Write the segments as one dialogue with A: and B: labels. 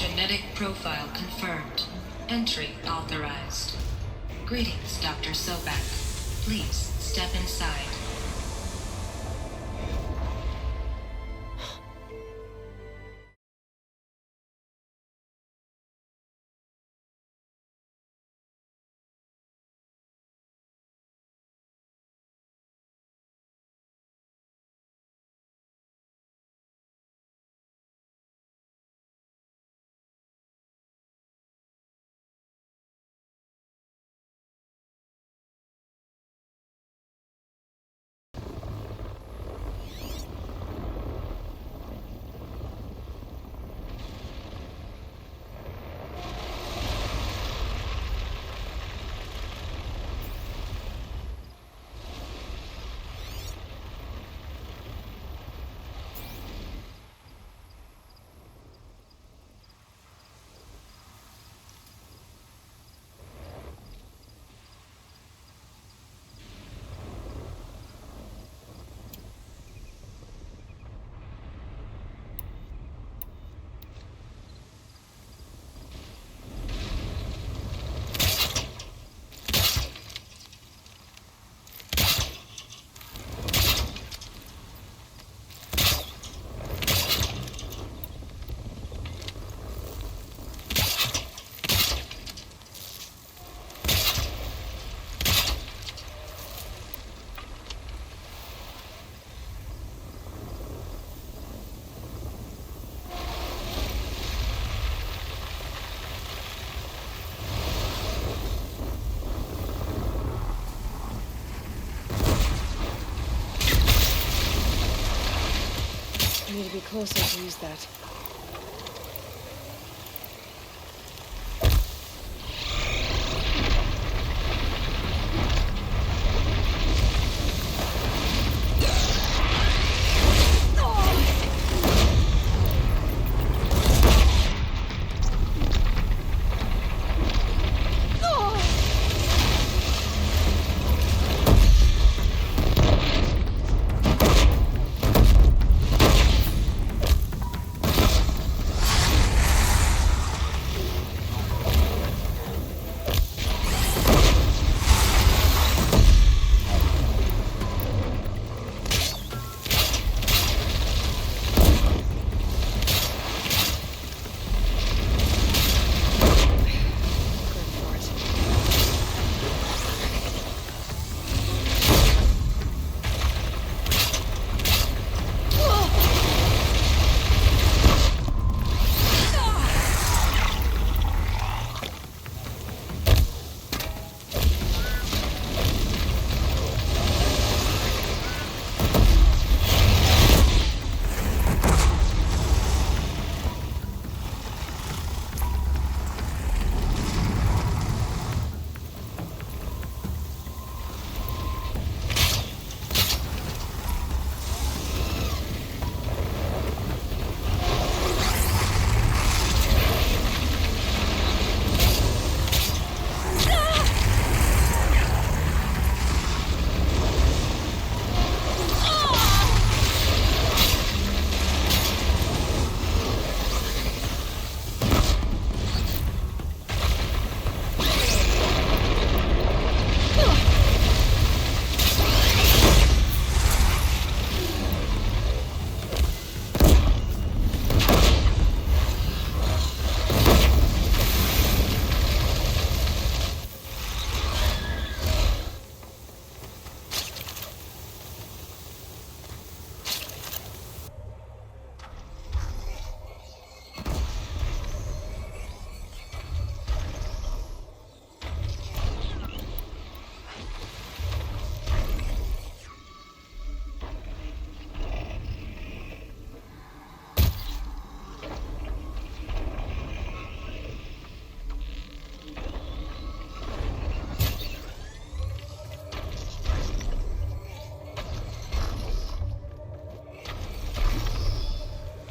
A: Genetic profile confirmed. Entry authorized. Greetings, Dr. Sobek. Please step inside.
B: I need to be closer to use that.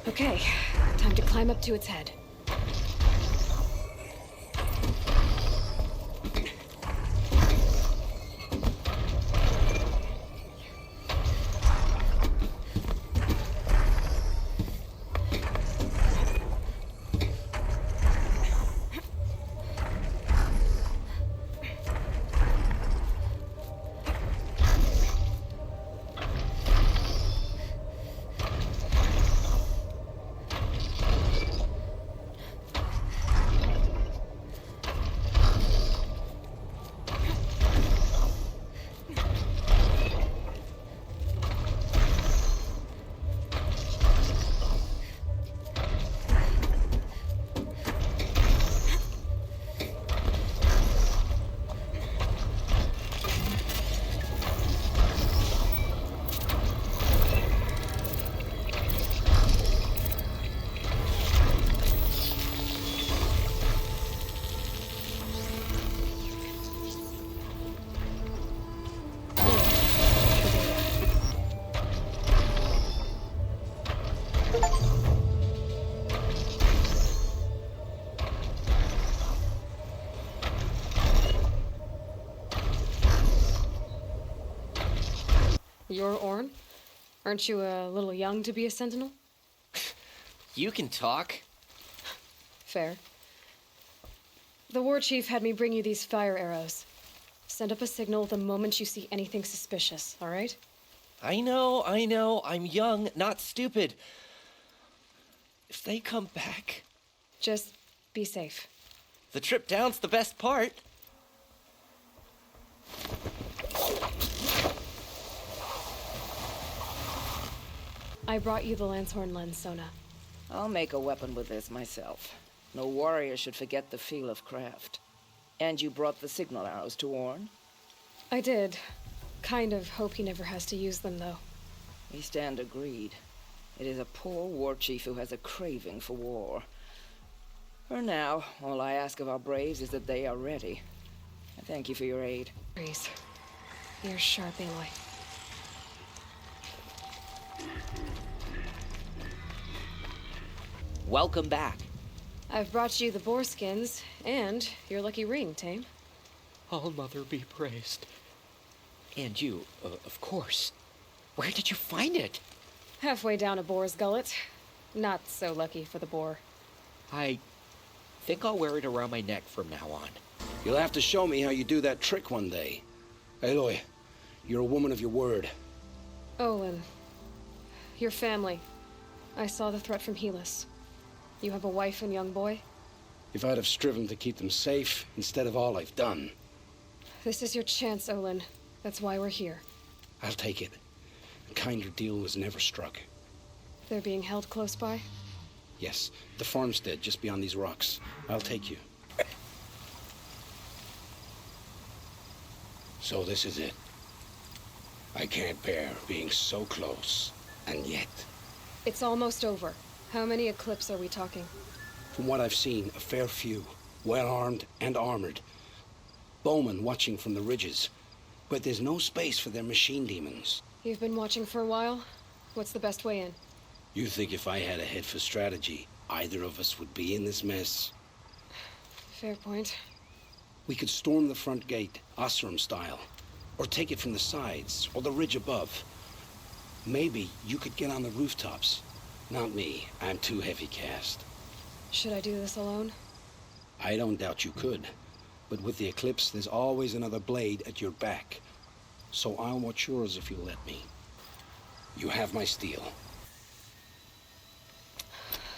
B: Okay, time to climb up to its head. You're Orn? Aren't you a little young to be a sentinel?
C: You can talk.
B: Fair. The war chief had me bring you these fire arrows. Send up a signal the moment you see anything suspicious, all right?
C: I know. I'm young, not stupid. If they come back...
B: Just be safe.
C: The trip down's the best part.
B: I brought you the Lancehorn lens, Sona.
D: I'll make a weapon with this myself. No warrior should forget the feel of craft. And you brought the signal arrows to Orn?
B: I did. Kind of hope he never has to use them, though.
D: We stand agreed. It is a poor war chief who has a craving for war. For now, all I ask of our braves is that they are ready. I thank you for your aid.
B: Breeze. You're sharp, Aloy.
C: Welcome back.
B: I've brought you the boar skins, and your lucky ring, Tame.
C: All-Mother be praised. And you, of course. Where did you find it?
B: Halfway down a boar's gullet. Not so lucky for the boar.
C: I think I'll wear it around my neck from now on.
E: You'll have to show me how you do that trick one day. Aloy, you're a woman of your word.
B: Olin. Your family. I saw the threat from Helis. You have a wife and young boy?
E: If I'd have striven to keep them safe instead of all I've done.
B: This is your chance, Olin. That's why we're here.
E: I'll take it. A kinder deal was never struck.
B: They're being held close by?
E: Yes, the farmstead just beyond these rocks. I'll take you. So this is it. I can't bear being so close, and yet...
B: It's almost over. How many Eclipse are we talking?
E: From what I've seen, a fair few. Well-armed and armored. Bowmen watching from the ridges. But there's no space for their machine demons.
B: You've been watching for a while? What's the best way in?
E: You think if I had a head for strategy, either of us would be in this mess?
B: Fair point.
E: We could storm the front gate, Osram style. Or take it from the sides, or the ridge above. Maybe you could get on the rooftops. Not me. I'm too heavy cast.
B: Should I do this alone?
E: I don't doubt you could. But with the Eclipse, there's always another blade at your back. So I'll watch yours if you'll let me. You have my steel.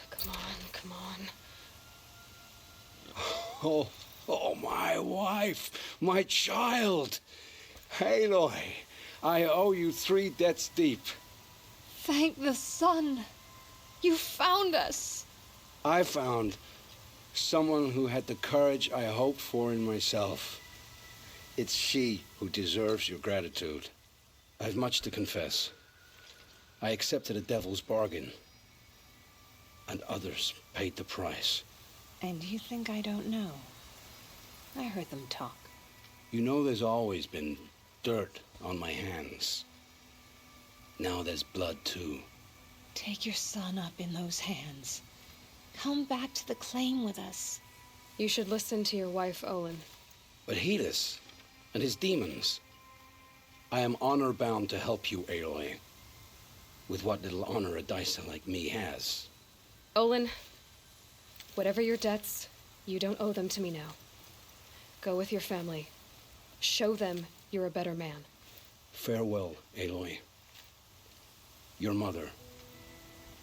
B: Come on, come on.
E: Oh, my wife, my child. Aloy, I owe you 3 debts deep.
B: Thank the sun! You found us!
E: I found someone who had the courage I hoped for in myself. It's she who deserves your gratitude. I've much to confess. I accepted a devil's bargain, and others paid the price.
F: And you think I don't know? I heard them talk.
E: You know there's always been dirt on my hands. Now there's blood, too.
F: Take your son up in those hands. Come back to the claim with us.
B: You should listen to your wife, Olin.
E: But Helis and his demons. I am honor-bound to help you, Aloy. With what little honor a Dysa like me has.
B: Olin, whatever your debts, you don't owe them to me now. Go with your family. Show them you're a better man.
E: Farewell, Aloy. Your mother.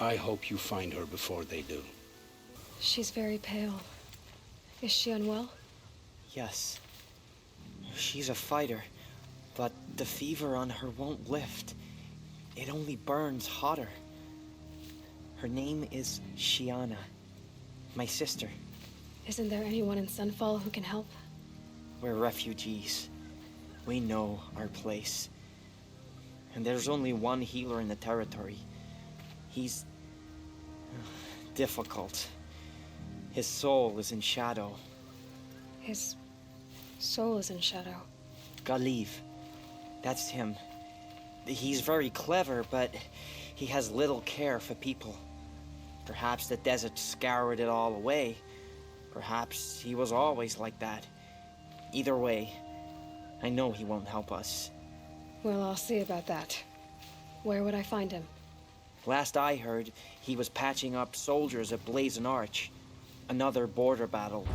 E: I hope you find her before they do.
B: She's very pale. Is she unwell?
G: Yes. She's a fighter, but the fever on her won't lift. It only burns hotter. Her name is Shiana, my sister.
B: Isn't there anyone in Sunfall who can help?
G: We're refugees. We know our place. And there's only one healer in the territory. He's difficult. His soul is in shadow.
B: His soul is in shadow.
G: Galiv. That's him. He's very clever, but he has little care for people. Perhaps the desert scoured it all away. Perhaps he was always like that. Either way, I know he won't help us.
B: Well, I'll see about that. Where would I find him?
G: Last I heard, he was patching up soldiers at Blazon Arch. Another border battle.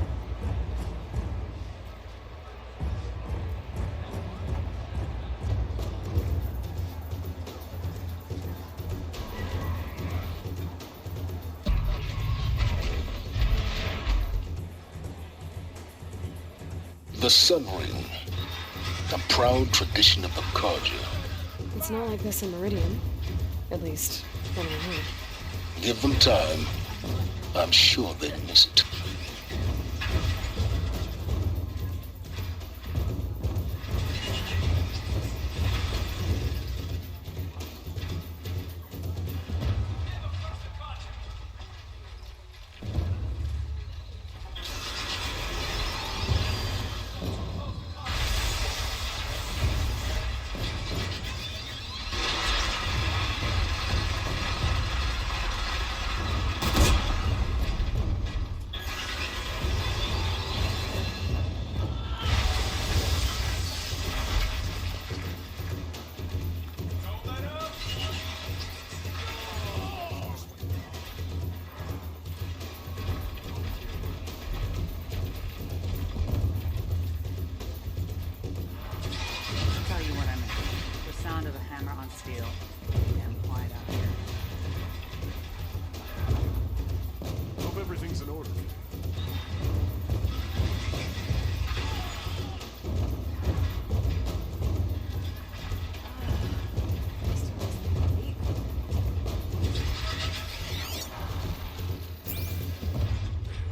H: The Sun Ring, a proud tradition of the Carja.
B: It's not like this in Meridian. At least, when I'm here.
H: Give them time. I'm sure they'll miss it.
I: Tell you what I meant. The sound of a hammer on steel. Damn quiet out here.
J: Hope everything's in order.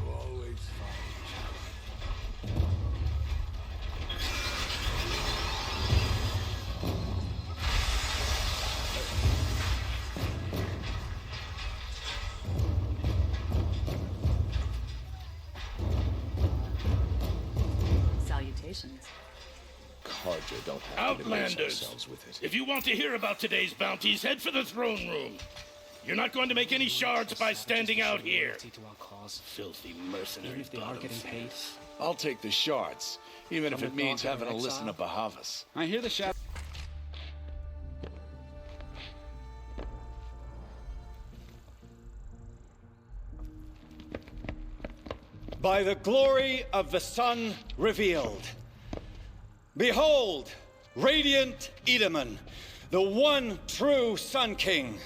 J: Always
I: Salutations.
J: Carja don't have to debase
K: Outlanders!
J: ourselves with it.
K: If you want to hear about today's bounties, head for the throne room. You're not going to make any shards by standing out here.
C: To our cause.
K: Filthy mercenary
C: Even if they are getting paid.
J: I'll take the shards, even if
C: From
J: it
C: the
J: means
C: Gauntlet
J: having
C: of
J: to listen to
C: Exile?
J: Bahavas.
L: I hear the shadow.
M: By the glory of the sun revealed. Behold, radiant Edaman, the one true Sun King,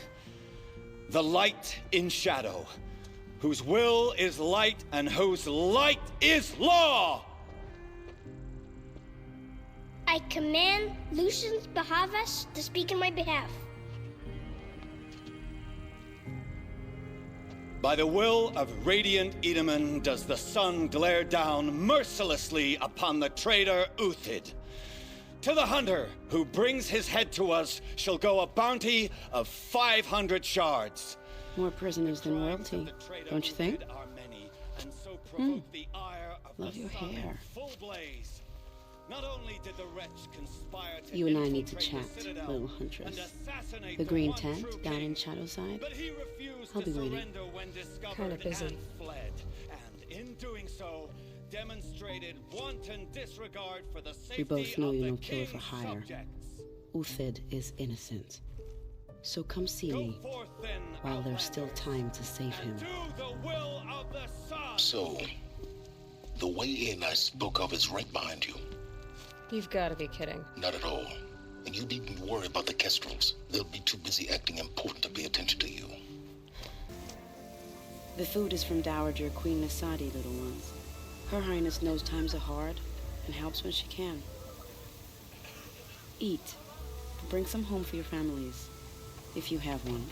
M: the light in shadow, whose will is light and whose light is law.
N: I command Lucius Bahavas to speak in my behalf.
M: By the will of radiant Edaman does the sun glare down mercilessly upon the traitor Uthid. To the hunter who brings his head to us shall go a bounty of 500 shards.
O: More prisoners than royalty, don't you think? Love your hair.
M: Not only did the wretch conspire to
O: You and I need to chat, little huntress. The green tent down in Shadowside. I'll be waiting.
B: Kinda busy.
M: Fled, and in doing so, demonstrated wanton disregard for the safety
O: We both know
M: of
O: you're
M: the
O: no killer for
M: king's
O: hire.
M: subjects.
O: Uthid is innocent. So come see me while there's still time to save him.
H: So, the way in I spoke of is right behind you.
B: You've got to be kidding.
H: Not at all. And you needn't worry about the Kestrels. They'll be too busy acting important to pay attention to you.
O: The food is from Dowager Queen Nasadi, little ones. Her Highness knows times are hard and helps when she can. Eat. Bring some home for your families, if you have one.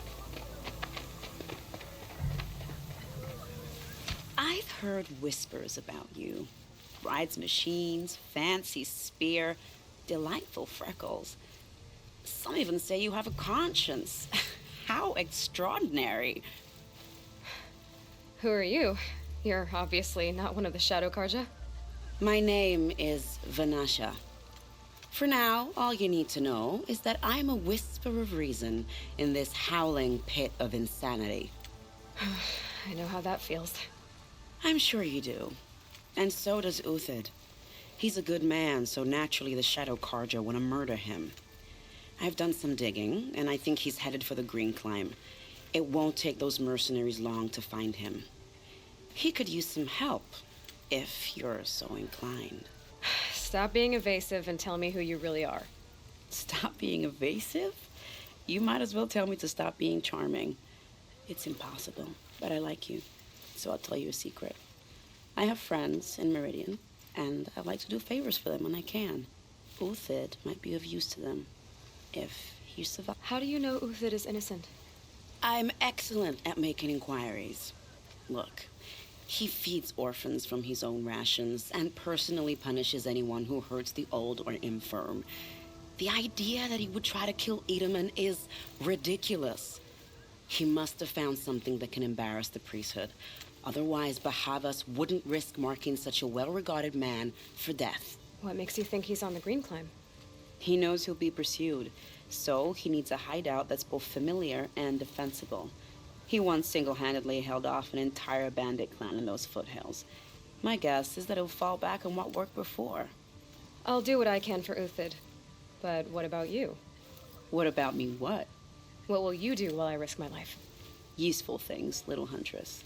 O: I've heard whispers about you. Rides machines, fancy spear, delightful freckles. Some even say you have a conscience. How extraordinary.
B: Who are you? You're obviously not one of the Shadow Carja.
O: My name is Vanasha. For now, all you need to know is that I'm a whisper of reason in this howling pit of insanity.
B: I know how that feels.
O: I'm sure you do. And so does Uthid. He's a good man, so naturally the Shadow Carja want to murder him. I've done some digging, and I think he's headed for the Green Climb. It won't take those mercenaries long to find him. He could use some help, if you're so inclined.
B: Stop being evasive and tell me who you really are.
O: Stop being evasive? You might as well tell me to stop being charming. It's impossible, but I like you, so I'll tell you a secret. I have friends in Meridian, and I like to do favors for them when I can. Uthid might be of use to them, if you survive.
B: How do you know Uthid is innocent?
O: I'm excellent at making inquiries. Look, he feeds orphans from his own rations and personally punishes anyone who hurts the old or infirm. The idea that he would try to kill Edaman is ridiculous. He must have found something that can embarrass the priesthood. Otherwise, Bahavas wouldn't risk marking such a well-regarded man for death.
B: What makes you think he's on the Green Climb?
O: He knows he'll be pursued, so he needs a hideout that's both familiar and defensible. He once single-handedly held off an entire bandit clan in those foothills. My guess is that he'll fall back on what worked before.
B: I'll do what I can for Uthid. But what about you?
O: What about me what?
B: What will you do while I risk my life?
O: Useful things, little huntress.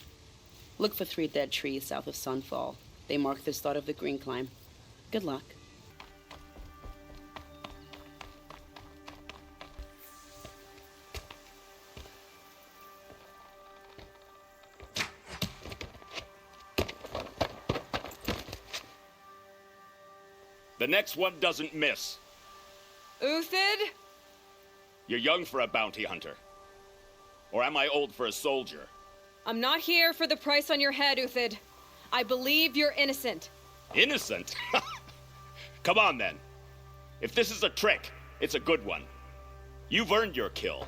O: Look for 3 dead trees south of Sunfall. They mark the start of the Green Climb. Good luck.
M: The next one doesn't miss.
B: Uthid?
M: You're young for a bounty hunter. Or am I old for a soldier?
B: I'm not here for the price on your head, Uthid. I believe you're innocent.
M: Innocent? Come on, then. If this is a trick, it's a good one. You've earned your kill.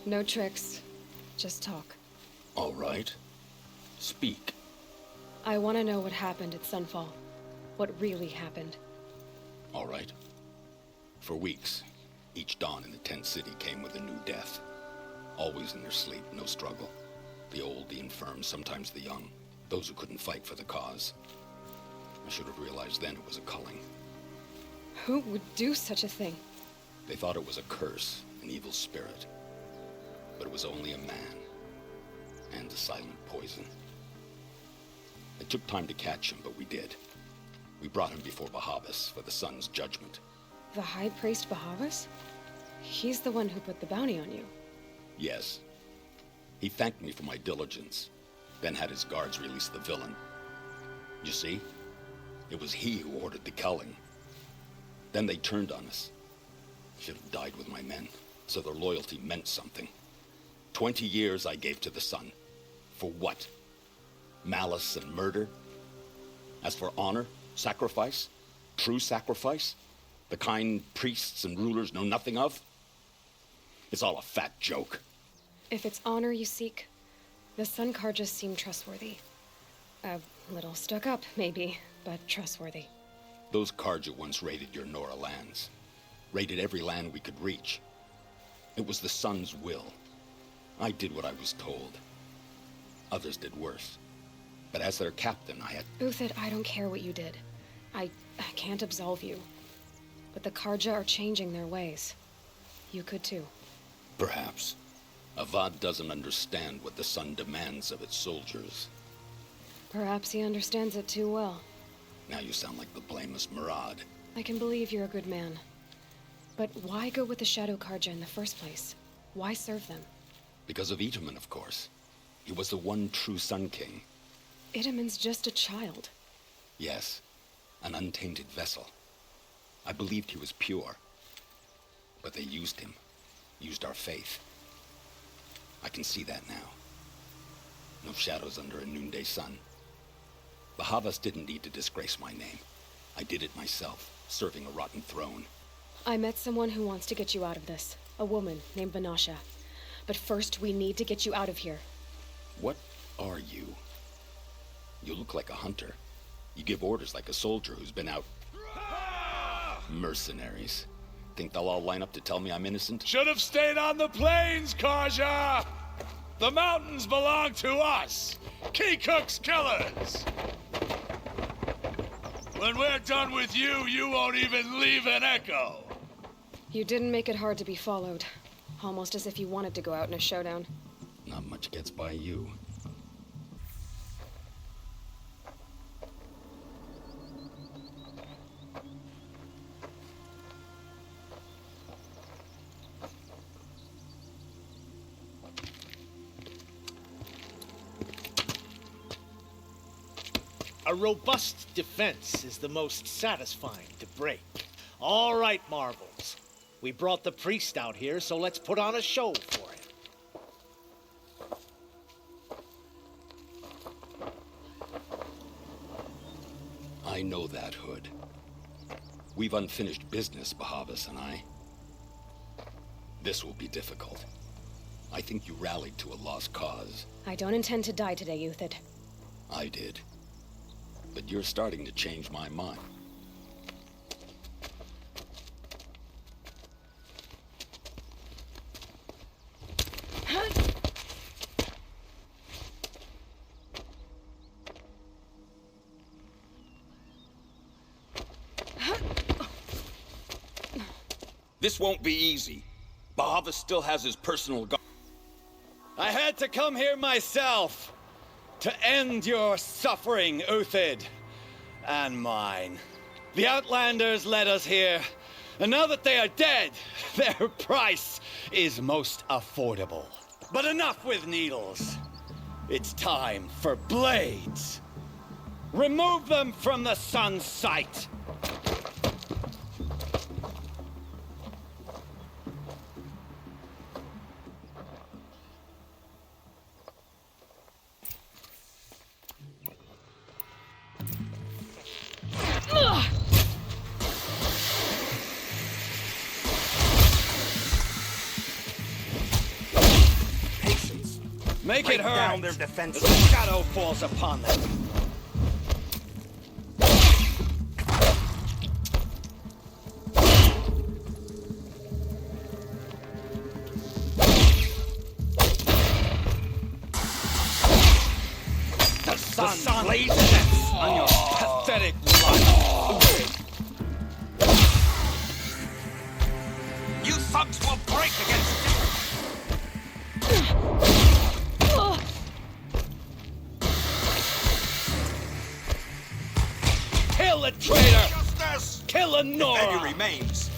B: No tricks. Just talk.
H: All right. Speak.
B: I want to know what happened at Sunfall. What really happened.
H: All right. For weeks, each dawn in the tent city came with a new death. Always in their sleep, no struggle. The old, the infirm, sometimes the young. Those who couldn't fight for the cause. I should have realized then it was a culling.
B: Who would do such a thing?
H: They thought it was a curse, an evil spirit. But it was only a man. And a silent poison. It took time to catch him, but we did. We brought him before Bahavas for the sun's judgment.
B: The High Priest Bahavas? He's the one who put the bounty on you.
H: Yes. He thanked me for my diligence, then had his guards release the villain. You see, it was he who ordered the culling. Then they turned on us. I should have died with my men, so their loyalty meant something. 20 years I gave to the sun. For what? Malice and murder? As for honor, sacrifice, true sacrifice, the kind priests and rulers know nothing of? It's all a fat joke.
B: If it's honor you seek, the Sun Karjas seem trustworthy. A little stuck up, maybe, but trustworthy.
H: Those Karja once raided your Nora lands. Raided every land we could reach. It was the Sun's will. I did what I was told. Others did worse. But as their captain, I had...
B: Uthid, I don't care what you did. I can't absolve you. But the Karja are changing their ways. You could too.
H: Perhaps. Avad doesn't understand what the Sun demands of its soldiers.
B: Perhaps he understands it too well.
H: Now you sound like the blameless Murad.
B: I can believe you're a good man. But why go with the Shadow Karja in the first place? Why serve them?
H: Because of Itaman, of course. He was the one true Sun King.
B: Itaman's just a child.
H: Yes, an untainted vessel. I believed he was pure. But they used him. Used our faith. I can see that now. No shadows under a noonday sun. Bahavas didn't need to disgrace my name. I did it myself, serving a rotten throne.
B: I met someone who wants to get you out of this. A woman named Banasha. But first, we need to get you out of here.
H: What are you? You look like a hunter. You give orders like a soldier who's been out... Mercenaries. Think they'll all line up to tell me I'm innocent?
J: Should have stayed on the plains, Karja! The mountains belong to us! Keycook's killers! When we're done with you, you won't even leave an echo.
B: You didn't make it hard to be followed. Almost as if you wanted to go out in a showdown.
H: Not much gets by you.
L: A robust defense is the most satisfying to break. All right, Marvels. We brought the priest out here, so let's put on a show for him.
H: I know that, Hood. We've unfinished business, Bahavas and I. This will be difficult. I think you rallied to a lost cause.
B: I don't intend to die today, Uthid.
H: I did. But you're starting to change my mind.
P: This won't be easy. Bahavas still has his personal guard.
M: I had to come here myself to end your suffering, Uthid, and mine. The Outlanders led us here, and now that they are dead, their price is most affordable. But enough with needles. It's time for blades. Remove them from the sun's sight. Make it hurt.
P: Down their defenses.
M: The shadow falls upon them.
P: The sun blazes on your
M: pathetic life.
P: You thugs will break against it.
M: Kill a traitor!
P: Justice!
M: Kill a Nora!
P: If any remains.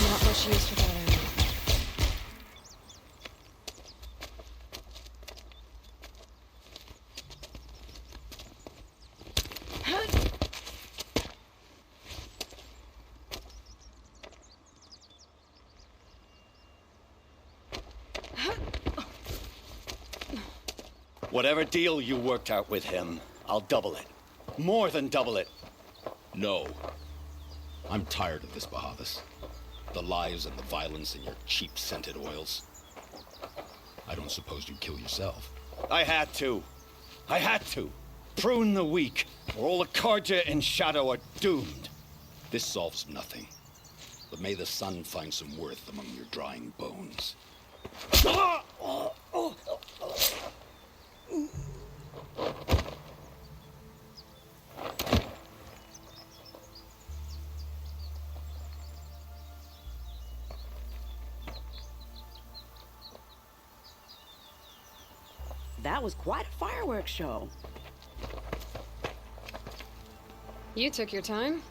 B: Not much use for that ammo.
M: Whatever deal you worked out with him, I'll double it. More than double it.
H: No. I'm tired of this, Bahavas. The lies and the violence and your cheap-scented oils. I don't suppose you'd kill yourself.
M: I had to. I had to. Prune the weak, or all the Carja in Shadow are doomed.
H: This solves nothing. But may the sun find some worth among your drying bones.
O: That was quite a fireworks show.
B: You took your time.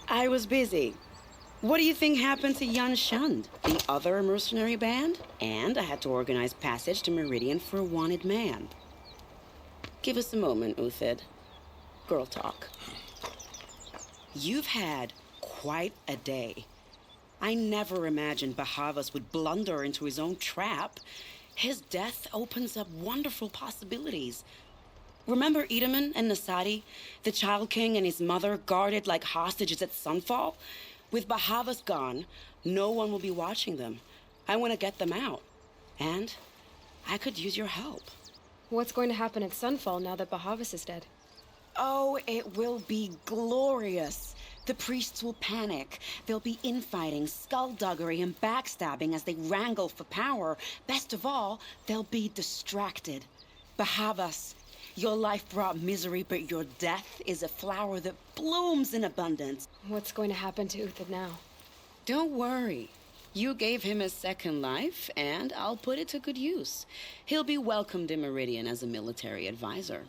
O: I was busy. What do you think happened to Yan Shund, the other mercenary band? And I had to organize passage to Meridian for a wanted man. Give us a moment, Uthid. Girl talk. You've had quite a day. I never imagined Bahavas would blunder into his own trap. His death opens up wonderful possibilities. Remember Edaman and Nasadi, the Child King and his mother guarded like hostages at sunfall? With Bahavas gone, no one will be watching them. I want to get them out. And I could use your help.
B: What's going to happen at Sunfall now that Bahavas is dead?
O: Oh, it will be glorious. The priests will panic. There'll be infighting, skullduggery, and backstabbing as they wrangle for power. Best of all, they'll be distracted. Bahavas, your life brought misery, but your death is a flower that blooms in abundance.
B: What's going to happen to Uthid now?
O: Don't worry. You gave him a second life, and I'll put it to good use. He'll be welcomed in Meridian as a military advisor.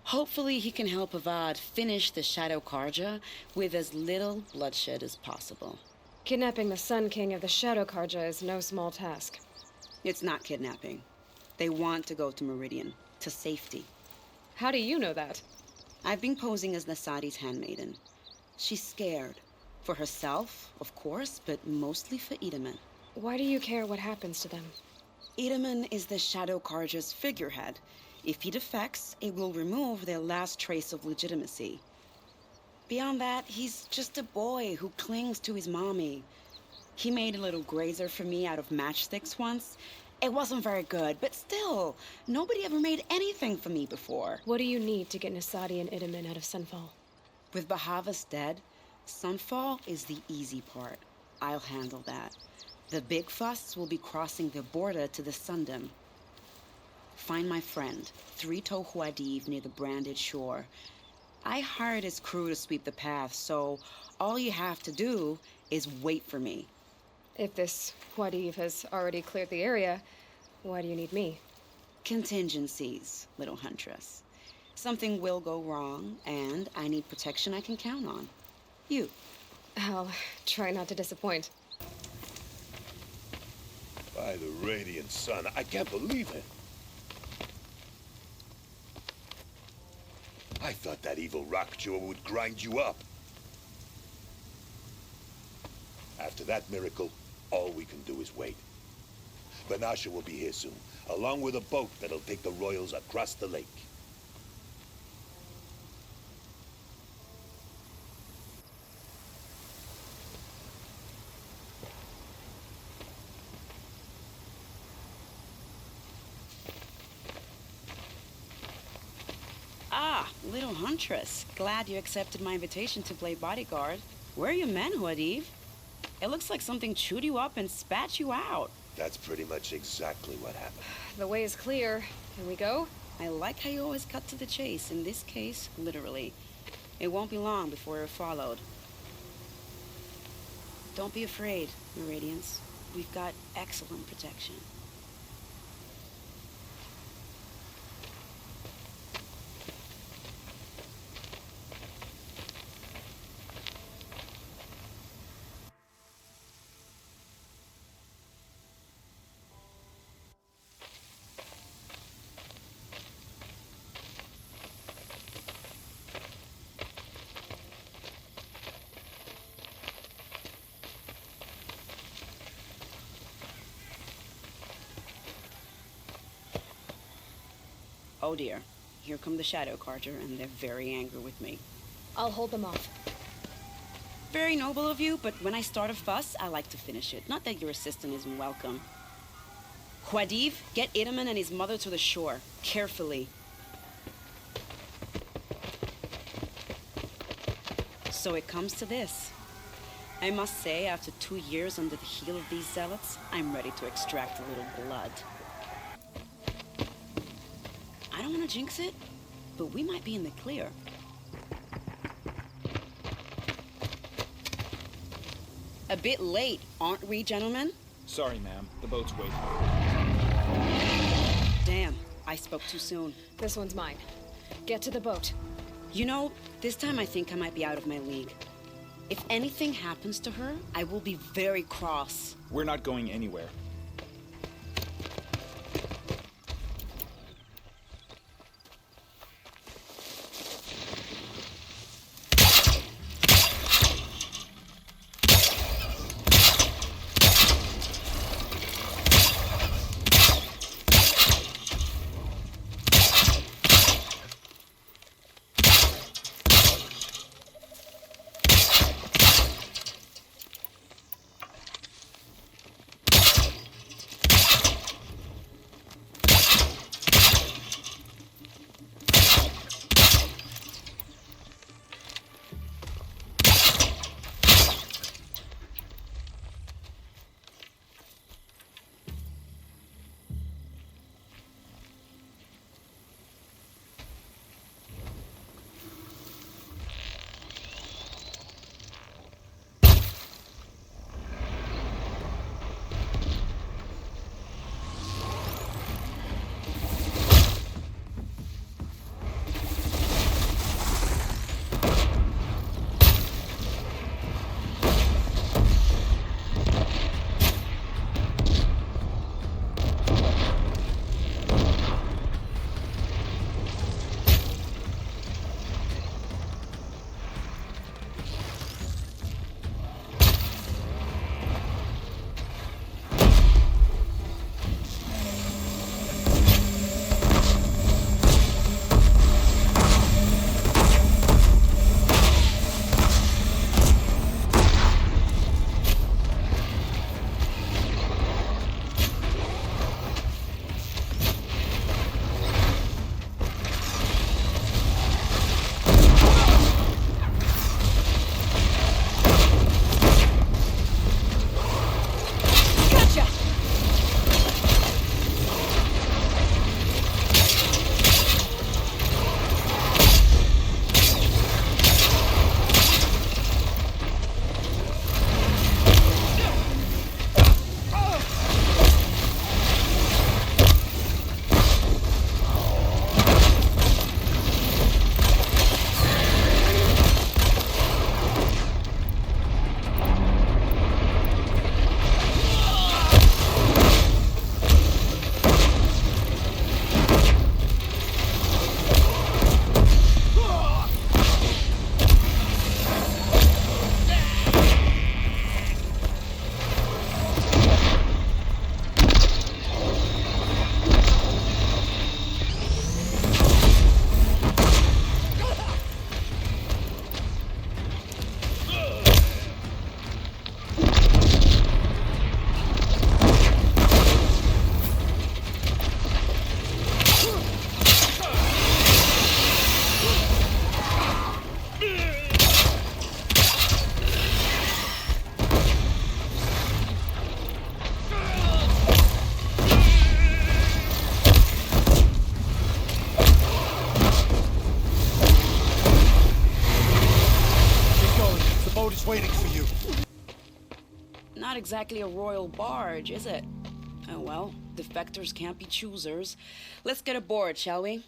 O: Hopefully he can help Avad finish the Shadow Karja with as little bloodshed as possible.
B: Kidnapping the Sun King of the Shadow Karja is no small task.
O: It's not kidnapping. They want to go to Meridian, to safety.
B: How do you know that?
O: I've been posing as Nasadi's handmaiden. She's scared. For herself, of course, but mostly for Idaman.
B: Why do you care what happens to them?
O: Idaman is the Shadow Karja's figurehead. If he defects, it will remove their last trace of legitimacy. Beyond that, he's just a boy who clings to his mommy. He made a little grazer for me out of matchsticks once. It wasn't very good, but still, nobody ever made anything for me before.
B: What do you need to get Nasadi and Idaman out of Sunfall?
O: With Bahavas dead, Sunfall is the easy part. I'll handle that. The big fuss will be crossing the border to the Sundom. Find my friend, Three-Toe Huadiv, near the Branded Shore. I hired his crew to sweep the path, so all you have to do is wait for me.
B: If this Huadiv has already cleared the area, why do you need me?
O: Contingencies, little huntress. Something will go wrong, and I need protection I can count on. You.
B: I'll try not to disappoint.
J: By the Radiant Sun, I can't believe it. I thought that evil rock jaw would grind you up. After that miracle, all we can do is wait. Banasha will be here soon, along with a boat that'll take the royals across the lake.
O: Ah, little huntress. Glad you accepted my invitation to play bodyguard. Where are your men, Huadiv? It looks like something chewed you up and spat you out.
J: That's pretty much exactly what happened.
B: The way is clear. Can we go?
O: I like how you always cut to the chase. In this case, literally. It won't be long before we're followed. Don't be afraid, Meridians. We've got excellent protection. Oh dear, here come the Shadow Karja, and they're very angry with me.
B: I'll hold them off.
O: Very noble of you, but when I start a fuss, I like to finish it. Not that your assistant isn't welcome. Huadiv, get Idaman and his mother to the shore. Carefully. So it comes to this. I must say, after 2 years under the heel of these zealots, I'm ready to extract a little blood. I don't want to jinx it, but we might be in the clear. A bit late, aren't we, gentlemen?
Q: Sorry, ma'am. The boat's waiting.
O: Damn, I spoke too soon.
B: This one's mine. Get to the boat.
O: You know, this time I think I might be out of my league. If anything happens to her, I will be very cross.
Q: We're not going anywhere.
O: not exactly a royal barge, is it? Oh well, defectors can't be choosers. Let's get aboard, shall we?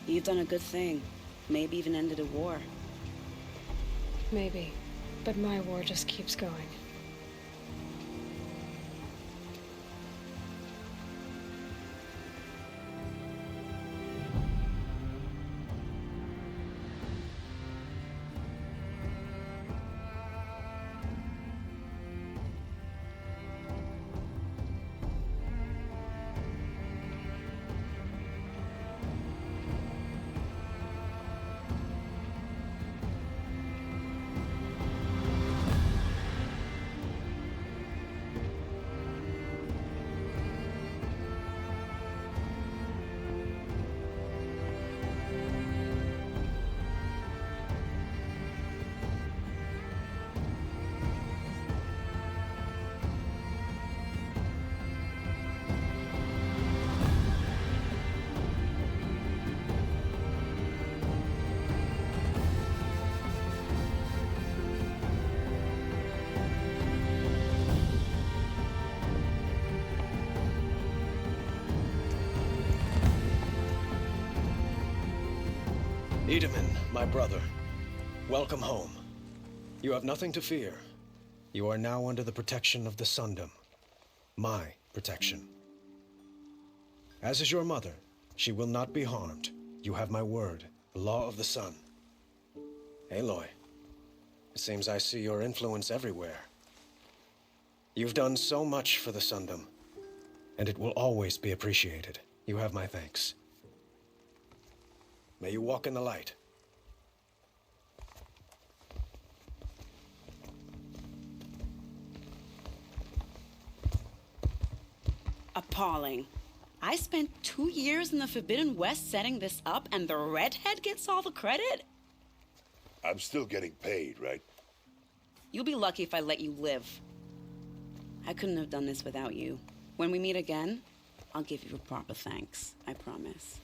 O: You've done a good thing. Maybe even ended a war.
B: Maybe. But my war just keeps going.
R: Itamen, my brother, welcome home. You have nothing to fear. You are now under the protection of the Sundom. My protection. As is your mother, she will not be harmed. You have my word, the law of the sun. Aloy, it seems I see your influence everywhere. You've done so much for the Sundom, and it will always be appreciated. You have my thanks. May you walk in the light.
O: Appalling. I spent 2 years in the Forbidden West setting this up, and the redhead gets all the credit?
J: I'm still getting paid, right?
O: You'll be lucky if I let you live. I couldn't have done this without you. When we meet again, I'll give you a proper thanks. I promise.